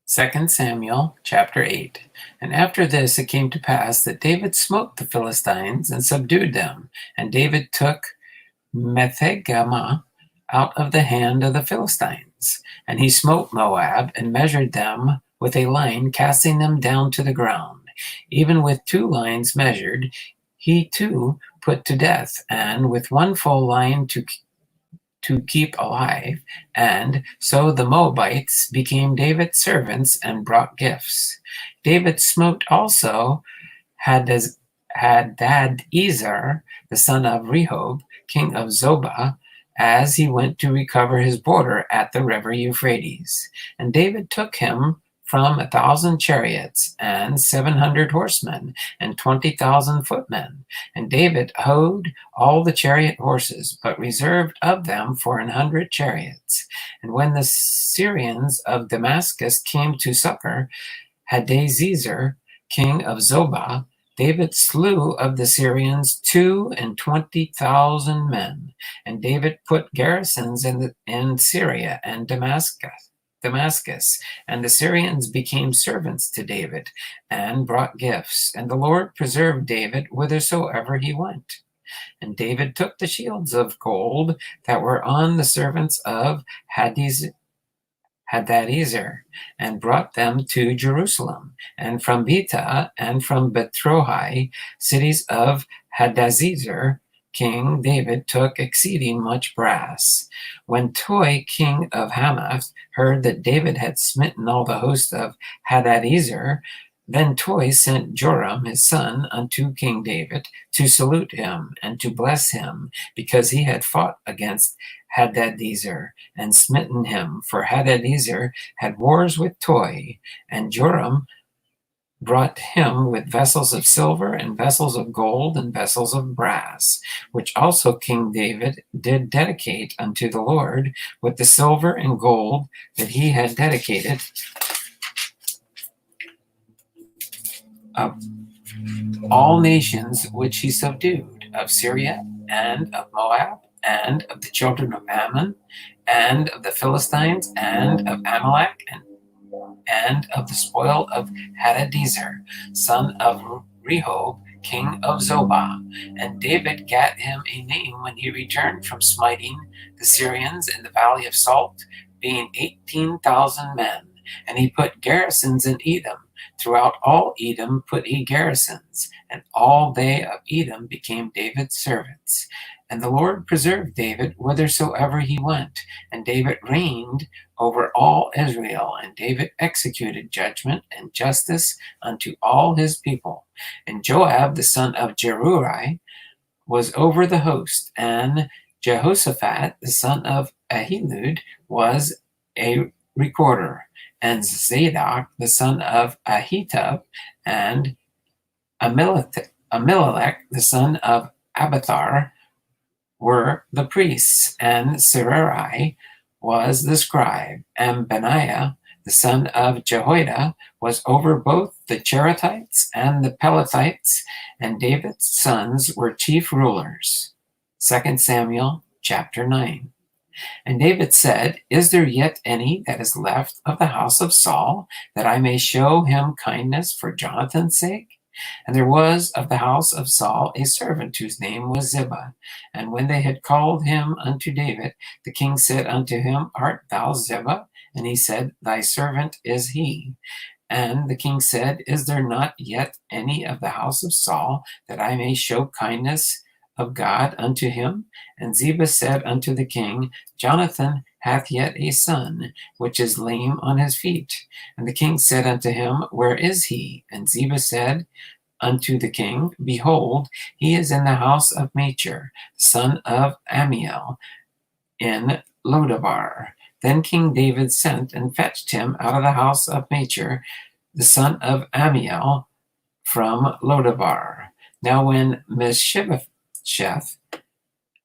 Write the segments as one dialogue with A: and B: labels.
A: 2 Samuel chapter 8. And after this it came to pass that David smote the Philistines and subdued them. And David took Methegama out of the hand of the Philistines. And he smote Moab and measured them with a line, casting them down to the ground. Even with 2 lines measured, he too put to death, and with 1 full line to keep alive. And so the Moabites became David's servants and brought gifts. David smote also Hadadezer, the son of Rehob, king of Zobah, as he went to recover his border at the river Euphrates. And David took him from 1,000 chariots and 700 horsemen and 20,000 footmen. And David houghed all the chariot horses, but reserved of them for 100 chariots. And when the Syrians of Damascus came to succor Hadadezer, king of Zobah, David slew of the Syrians 22,000 men. And David put garrisons in Syria and Damascus, and the Syrians became servants to David and brought gifts. And the Lord preserved David whithersoever he went. And David took the shields of gold that were on the servants of Hadadezer and brought them to Jerusalem, and from Betah and from Betrothai, cities of Hadadezer, King David took exceeding much brass. When Toi, king of Hamath, heard that David had smitten all the host of Hadadezer, then Toi sent Joram his son unto King David to salute him and to bless him, because he had fought against Hadadezer and smitten him. For Hadadezer had wars with Toi, and Joram brought him with vessels of silver and vessels of gold and vessels of brass, which also King David did dedicate unto the Lord with the silver and gold that he had dedicated of all nations which he subdued, of Syria and of Moab and of the children of Ammon and of the Philistines and of Amalek and of the spoil of Hadadezer, son of Rehob, king of Zobah. And David gat him a name when he returned from smiting the Syrians in the valley of Salt, being 18,000 men. And he put garrisons in Edom. Throughout all Edom put he garrisons, and all they of Edom became David's servants. And the Lord preserved David whithersoever he went, and David reigned over all Israel, and David executed judgment and justice unto all his people. And Joab the son of Jerurai was over the host, and Jehoshaphat the son of Ahilud was a recorder, and Zadok the son of Ahitub and Ahimelech the son of Abiathar were the priests, and Serari was the scribe, and Benaiah the son of Jehoiada was over both the Cherethites and the Pelethites, and David's sons were chief rulers. 2 Samuel chapter 9. And David said, Is there yet any that is left of the house of Saul, that I may show him kindness for Jonathan's sake? And there was of the house of Saul a servant whose name was Ziba. And when they had called him unto David, the king said unto him, Art thou Ziba? And he said, Thy servant is he. And the king said, Is there not yet any of the house of Saul, that I may show kindness of God unto him? And Ziba said unto the king, Jonathan hath yet a son, which is lame on his feet. And the king said unto him, Where is he? And Ziba said unto the king, Behold, he is in the house of Machir, son of Amiel, in Lodabar. Then King David sent and fetched him out of the house of Machir, the son of Amiel, from Lodabar. Now when Mephibosheth,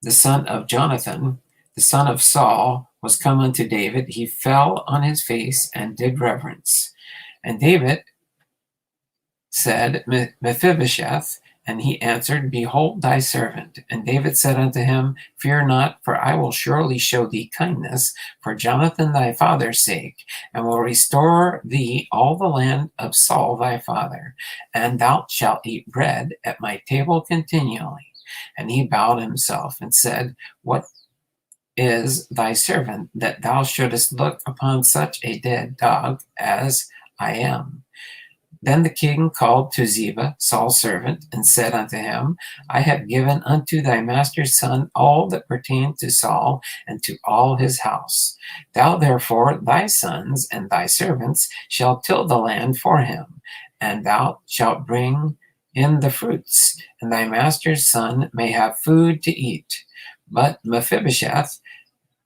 A: the son of Jonathan, the son of Saul, was come unto David, he fell on his face and did reverence. And David said, Mephibosheth, And he answered, Behold thy servant. And David said unto him, Fear not, for I will surely show thee kindness for Jonathan thy father's sake, and will restore thee all the land of Saul thy father, and thou shalt eat bread at my table continually. And he bowed himself and said, What is thy servant, that thou shouldest look upon such a dead dog as I am? Then the king called to Ziba, Saul's servant, and said unto him, I have given unto thy master's son all that pertained to Saul and to all his house. Thou therefore, thy sons and thy servants, shall till the land for him, and thou shalt bring in the fruits, and thy master's son may have food to eat. But Mephibosheth,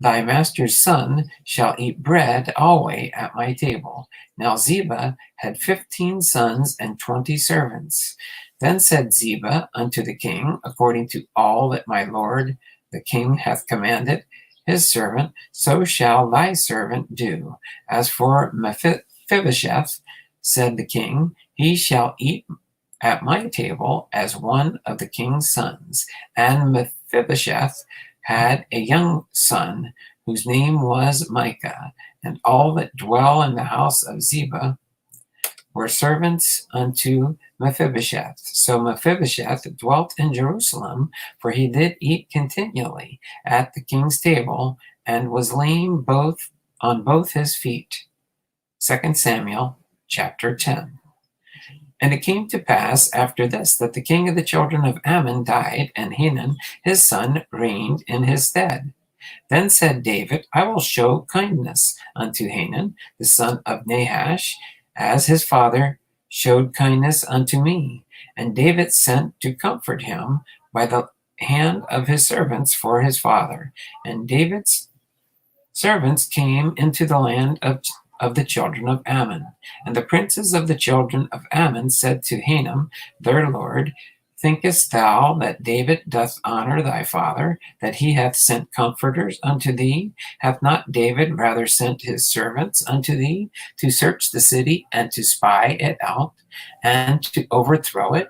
A: thy master's son, shall eat bread alway at my table. Now Ziba had 15 sons and 20 servants. Then said Ziba unto the king, According to all that my lord the king hath commanded his servant, so shall thy servant do. As for Mephibosheth, said the king, he shall eat at my table as one of the king's sons. And Mephibosheth had a young son whose name was Micah, and all that dwell in the house of Ziba were servants unto Mephibosheth. So Mephibosheth dwelt in Jerusalem, for he did eat continually at the king's table, and was lame on both his feet. 2 Samuel chapter 10. And it came to pass after this that the king of the children of Ammon died, and Hanun his son reigned in his stead. Then said David, I will show kindness unto Hanun the son of Nahash, as his father showed kindness unto me. And David sent to comfort him by the hand of his servants for his father. And David's servants came into the land of the children of Ammon. And the princes of the children of Ammon said to Hanun, their lord, Thinkest thou that David doth honor thy father, that he hath sent comforters unto thee? Hath not David rather sent his servants unto thee to search the city and to spy it out and to overthrow it?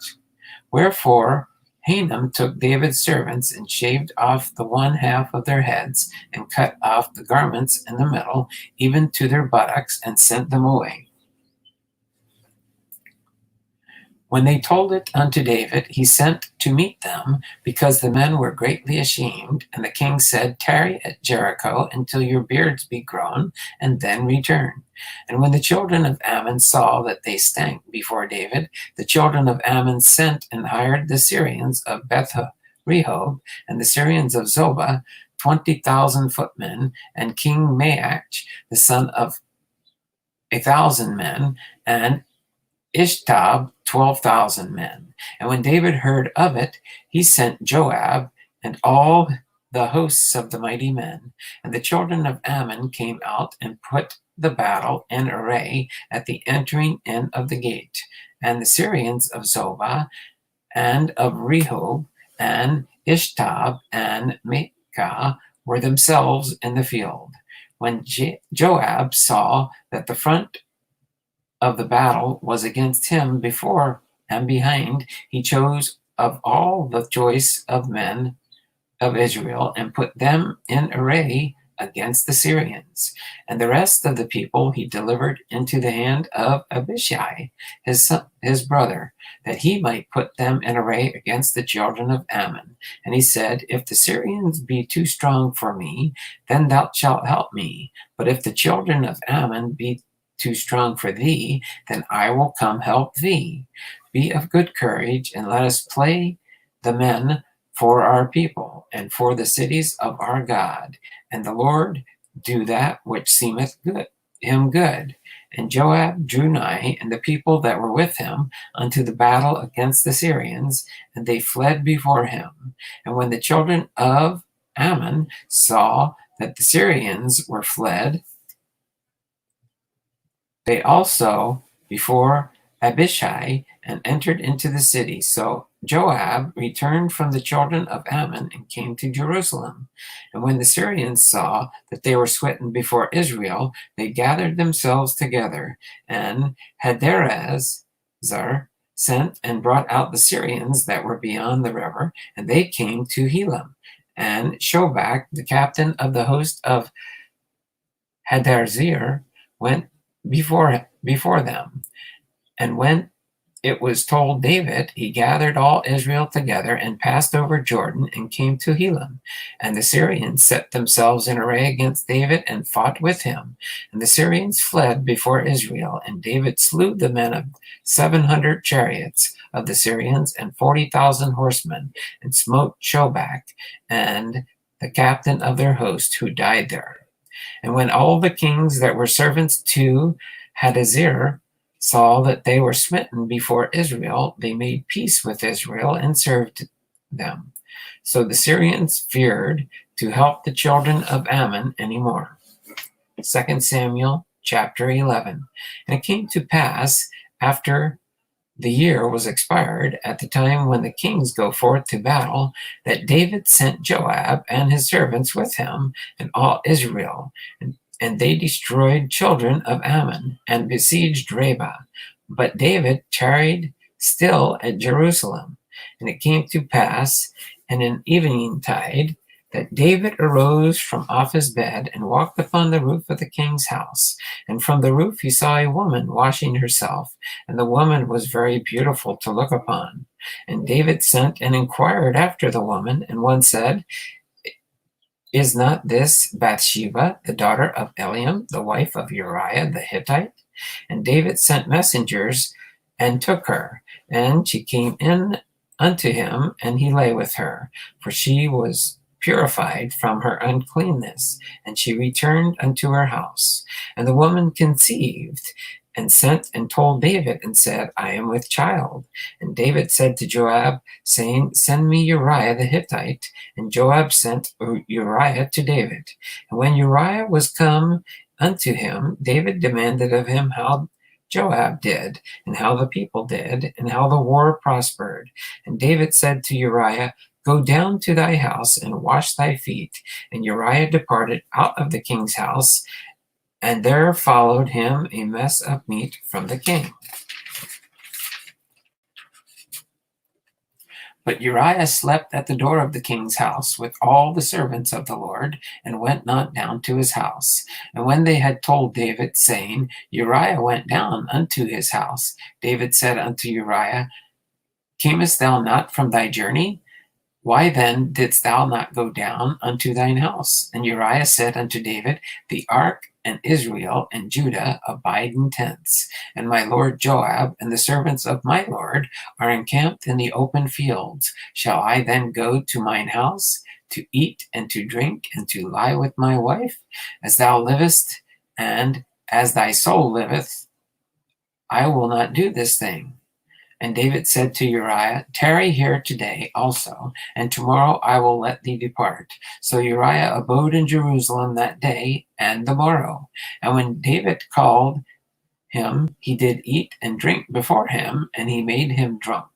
A: Wherefore Hanun took David's servants and shaved off the one half of their heads and cut off the garments in the middle, even to their buttocks, and sent them away. When they told it unto David, he sent to meet them, because the men were greatly ashamed. And the king said, Tarry at Jericho until your beards be grown, and then return. And when the children of Ammon saw that they stank before David, the children of Ammon sent and hired the Syrians of Beth-rehob and the Syrians of Zobah, 20,000 footmen, and King Maach, the son of 1,000 men, and Ishtab, 12,000 men. And when David heard of it, he sent Joab and all the hosts of the mighty men. And the children of Ammon came out and put the battle in array at the entering in of the gate. And the Syrians of Zobah and of Rehob and Ishtab and Maacah were themselves in the field. When Joab saw that the front of the battle was against him before and behind, he chose of all the choice of men of Israel and put them in array against the Syrians. And the rest of the people he delivered into the hand of Abishai, his brother, that he might put them in array against the children of Ammon. And he said, If the Syrians be too strong for me, then thou shalt help me. But if the children of Ammon be too strong for thee, then I will come help thee. Be of good courage, and let us play the men for our people, and for the cities of our God. And the Lord do that which seemeth him good. And Joab drew nigh, and the people that were with him, unto the battle against the Syrians, and they fled before him. And when the children of Ammon saw that the Syrians were fled, they also before Abishai, and entered into the city. So Joab returned from the children of Ammon and came to Jerusalem. And when the Syrians saw that they were smitten before Israel, they gathered themselves together. And Hadarezer sent and brought out the Syrians that were beyond the river, and they came to Helam. And Shobach, the captain of the host of Hadazer, went before them. And when it was told David, he gathered all Israel together and passed over Jordan and came to Helam. And the Syrians set themselves in array against David and fought with him. And the Syrians fled before Israel, and David slew the men of 700 chariots of the Syrians and 40,000 horsemen, and smote Shobach and the captain of their host, who died there. And when all the kings that were servants to Hadazer saw that they were smitten before Israel, they made peace with Israel and served them. So the Syrians feared to help the children of Ammon anymore. 2 Samuel chapter 11. And it came to pass after the year was expired, at the time when the kings go forth to battle, that David sent Joab and his servants with him and all Israel, and they destroyed children of Ammon and besieged Rabbah. But David tarried still at Jerusalem. And it came to pass in an eventide that David arose from off his bed and walked upon the roof of the king's house. And from the roof he saw a woman washing herself, and the woman was very beautiful to look upon. And David sent and inquired after the woman, and one said, Is not this Bathsheba, the daughter of Eliam, the wife of Uriah the Hittite? And David sent messengers and took her, and she came in unto him, and he lay with her, for she was purified from her uncleanness, and she returned unto her house. And the woman conceived, and sent and told David, and said, I am with child. And David said to Joab, saying, Send me Uriah the Hittite. And Joab sent Uriah to David. And when Uriah was come unto him, David demanded of him how Joab did, and how the people did, and how the war prospered. And David said to Uriah, Go down to thy house and wash thy feet. And Uriah departed out of the king's house, and there followed him a mess of meat from the king. But Uriah slept at the door of the king's house with all the servants of the Lord, and went not down to his house. And when they had told David, saying, Uriah went down unto his house, David said unto Uriah, Camest thou not from thy journey? Why then didst thou not go down unto thine house? And Uriah said unto David, The ark and Israel and Judah abide in tents, and my lord Joab and the servants of my lord are encamped in the open fields. Shall I then go to mine house to eat and to drink and to lie with my wife? As thou livest, and as thy soul liveth, I will not do this thing. And David said to Uriah, Tarry here today also, and tomorrow I will let thee depart. So Uriah abode in Jerusalem that day and the morrow. And when David called him, he did eat and drink before him, and he made him drunk.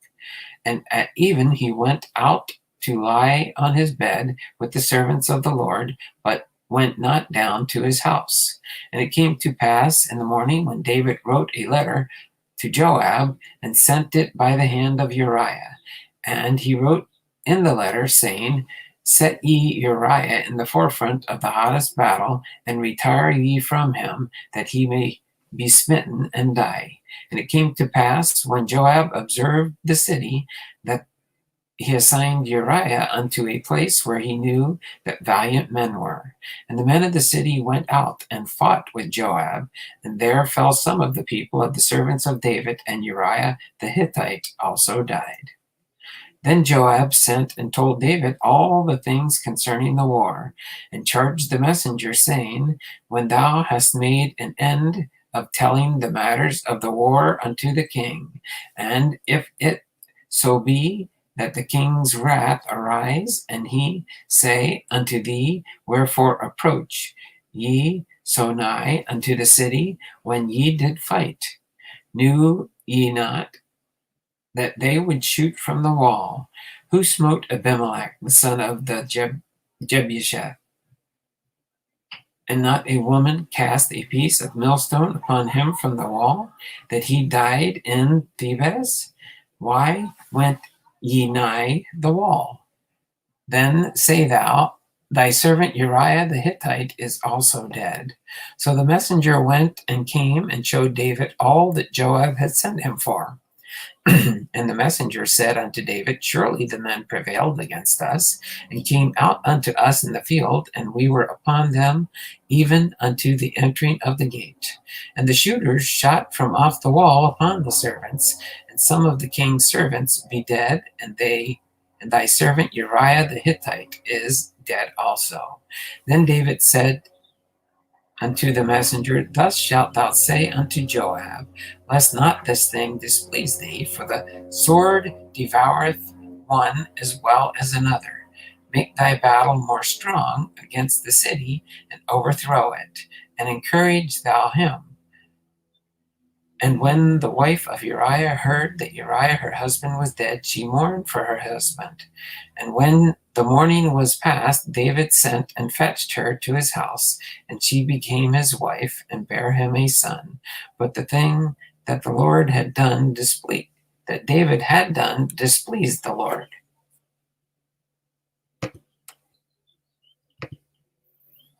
A: And at even he went out to lie on his bed with the servants of the Lord, but went not down to his house. And it came to pass in the morning, when David wrote a letter to Joab, and sent it by the hand of Uriah. And he wrote in the letter, saying, Set ye Uriah in the forefront of the hottest battle, and retire ye from him, that he may be smitten and die. And it came to pass, when Joab observed the city, that he assigned Uriah unto a place where he knew that valiant men were. And the men of the city went out and fought with Joab, and there fell some of the people of the servants of David, and Uriah the Hittite also died. Then Joab sent and told David all the things concerning the war, and charged the messenger, saying, When thou hast made an end of telling the matters of the war unto the king, and if it so be that the king's wrath arise, and he say unto thee, Wherefore approach ye so nigh unto the city when ye did fight? Knew ye not that they would shoot from the wall? Who smote Abimelech, the son of the Jebusheth? And not a woman cast a piece of millstone upon him from the wall, that he died in Thebez? Why went ye nigh the wall? Then say thou, thy servant Uriah the Hittite is also dead. So the messenger went and came and showed David all that Joab had sent him for. And the messenger said unto David, Surely the men prevailed against us, and came out unto us in the field, and we were upon them, even unto the entering of the gate. And the shooters shot from off the wall upon the servants, and some of the king's servants be dead, and thy servant Uriah the Hittite is dead also. Then David said unto the messenger, Thus shalt thou say unto Joab, Lest not this thing displease thee, for the sword devoureth one as well as another. Make thy battle more strong against the city, and overthrow it, and encourage thou him. And when the wife of Uriah heard that Uriah her husband was dead, she mourned for her husband. And when the mourning was past, David sent and fetched her to his house, and she became his wife, and bare him a son. But the thing that the Lord had done that David had done displeased the Lord.